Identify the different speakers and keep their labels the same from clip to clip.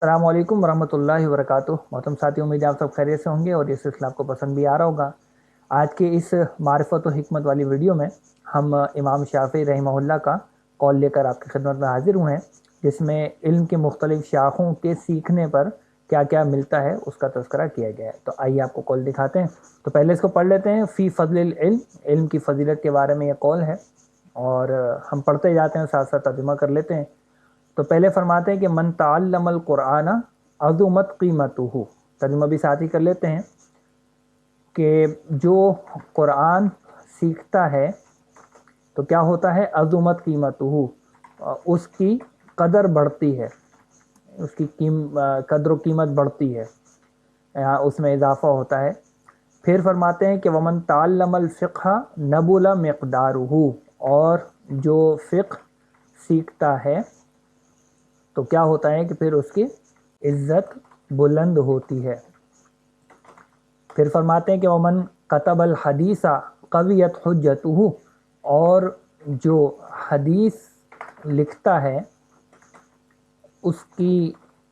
Speaker 1: السلام علیکم ورحمۃ اللہ وبرکاتہ۔ محترم ساتھی، امید ہے آپ سب خیریت سے ہوں گے اور یہ سلسلہ آپ کو پسند بھی آ رہا ہوگا۔ آج کے اس معرفت و حکمت والی ویڈیو میں ہم امام شافعی رحمہ اللہ کا قول لے کر آپ کی خدمت میں حاضر ہوئے ہیں، جس میں علم کے مختلف شاخوں کے سیکھنے پر کیا کیا ملتا ہے اس کا تذکرہ کیا گیا ہے۔ تو آئیے آپ کو قول دکھاتے ہیں۔ تو پہلے اس کو پڑھ لیتے ہیں۔ فی فضل العلم، علم کی فضیلت کے بارے میں یہ قول ہے، اور ہم پڑھتے جاتے ہیں، ساتھ ساتھ ترجمہ کر لیتے ہیں۔ تو پہلے فرماتے ہیں کہ من تعلم القرآن عظمت قیمتہ، ترجمہ بھی ساتھ ہی کر لیتے ہیں کہ جو قرآن سیکھتا ہے تو کیا ہوتا ہے؟ عظمت قیمتہ، اس کی قدر بڑھتی ہے، اس کی قدر و قیمت بڑھتی ہے، یہاں اس میں اضافہ ہوتا ہے۔ پھر فرماتے ہیں کہ ومن تعلم الفقہ نبل مقدارہ، اور جو فقہ سیکھتا ہے تو کیا ہوتا ہے کہ پھر اس کی عزت بلند ہوتی ہے۔ پھر فرماتے ہیں کہ ومن کتب الحدیث قویت حجتہ، اور جو حدیث لکھتا ہے اس کی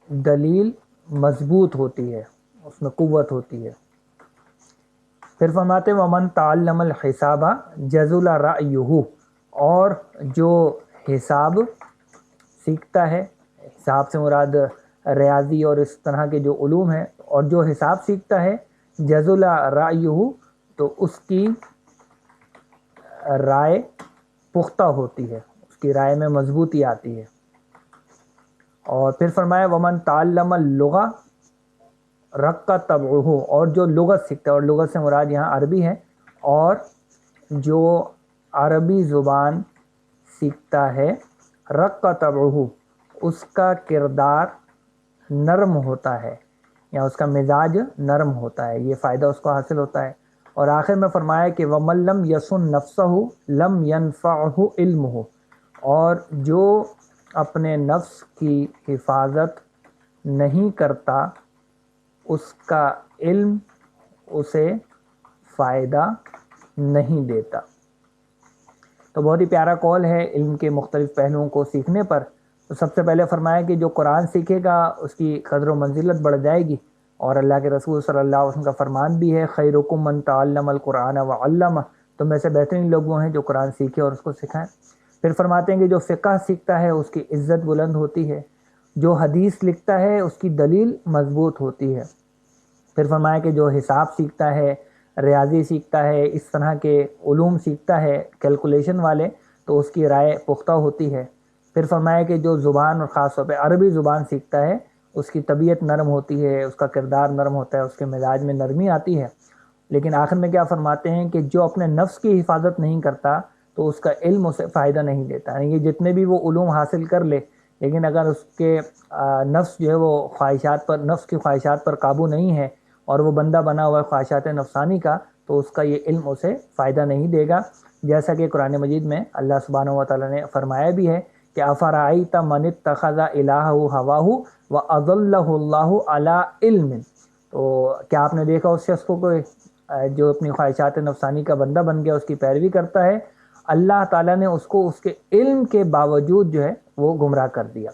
Speaker 1: دلیل مضبوط ہوتی ہے، اس میں قوت ہوتی ہے۔ پھر فرماتے ہیں ومن تعلم الحساب جزل رأیہ، اور جو حساب سیکھتا ہے، حساب سے مراد ریاضی اور اس طرح کے جو علوم ہیں، اور جو حساب سیکھتا ہے جزل رأیہ، تو اس کی رائے پختہ ہوتی ہے، اس کی رائے میں مضبوطی آتی ہے۔ اور پھر فرمایا ومن تعلم اللغہ رق طبعہ، اور جو لغت سیکھتا ہے، اور لغت سے مراد یہاں عربی ہے، اور جو عربی زبان سیکھتا ہے رق طبعہ، اس کا کردار نرم ہوتا ہے، یا اس کا مزاج نرم ہوتا ہے، یہ فائدہ اس کو حاصل ہوتا ہے۔ اور آخر میں فرمایا کہ وَمَن لَّمْ يَصُنْ نَفْسَهُ لَمْ يَنْفَعْهُ عِلْمُهُ، اور جو اپنے نفس کی حفاظت نہیں کرتا اس کا علم اسے فائدہ نہیں دیتا۔ تو بہت ہی پیارا قول ہے علم کے مختلف پہلوؤں کو سیکھنے پر۔ تو سب سے پہلے فرمایا کہ جو قرآن سیکھے گا اس کی قدر و منزلت بڑھ جائے گی، اور اللہ کے رسول صلی اللہ علیہ وسلم کا فرمان بھی ہے خیرکم من تعلم القرآن وعلمہ، تم میں سے بہترین لوگ وہ ہیں جو قرآن سیکھے اور اس کو سکھائیں۔ پھر فرماتے ہیں کہ جو فقہ سیکھتا ہے اس کی عزت بلند ہوتی ہے، جو حدیث لکھتا ہے اس کی دلیل مضبوط ہوتی ہے۔ پھر فرمایا کہ جو حساب سیکھتا ہے، ریاضی سیکھتا ہے، اس طرح کے علوم سیکھتا ہے کیلکولیشن والے، تو اس کی رائے پختہ ہوتی ہے۔ پھر فرمایا کہ جو زبان اور خاص طور پہ عربی زبان سیکھتا ہے اس کی طبیعت نرم ہوتی ہے، اس کا کردار نرم ہوتا ہے، اس کے مزاج میں نرمی آتی ہے۔ لیکن آخر میں کیا فرماتے ہیں کہ جو اپنے نفس کی حفاظت نہیں کرتا تو اس کا علم اسے فائدہ نہیں دیتا، یعنی یہ جتنے بھی وہ علوم حاصل کر لے، لیکن اگر اس کے نفس جو ہے وہ نفس کی خواہشات پر قابو نہیں ہے، اور وہ بندہ بنا ہوا ہے خواہشات نفسانی کا، تو اس کا یہ علم اسے فائدہ نہیں دے گا۔ جیسا کہ قرآن مجید میں اللہ سبحانہ و تعالیٰ نے فرمایا بھی ہے کہ افرأیت من اتخذ الہہ ہواہ واضلہ اللہ علی علم، تو کیا آپ نے دیکھا اس شخص کو کوئی جو اپنی خواہشات نفسانی کا بندہ بن گیا، اس کی پیروی کرتا ہے، اللہ تعالیٰ نے اس کو اس کے علم کے باوجود جو ہے وہ گمراہ کر دیا۔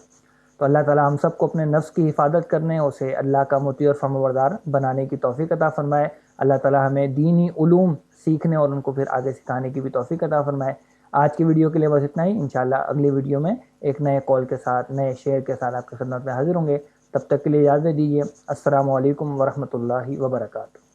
Speaker 1: تو اللہ تعالیٰ ہم سب کو اپنے نفس کی حفاظت کرنے، اسے اللہ کا مطیع اور فرمانبردار بنانے کی توفیق عطا فرمائے۔ اللہ تعالیٰ ہمیں دینی علوم سیکھنے اور ان کو پھر آگے سکھانے کی بھی توفیق عطا فرمائے۔ آج کی ویڈیو کے لیے بس اتنا ہی، انشاءاللہ اگلی ویڈیو میں ایک نئے قول کے ساتھ، نئے شعر کے ساتھ آپ کی خدمت میں حاضر ہوں گے۔ تب تک کے لیے اجازت دیجیے۔ السلام علیکم ورحمۃ اللہ وبرکاتہ۔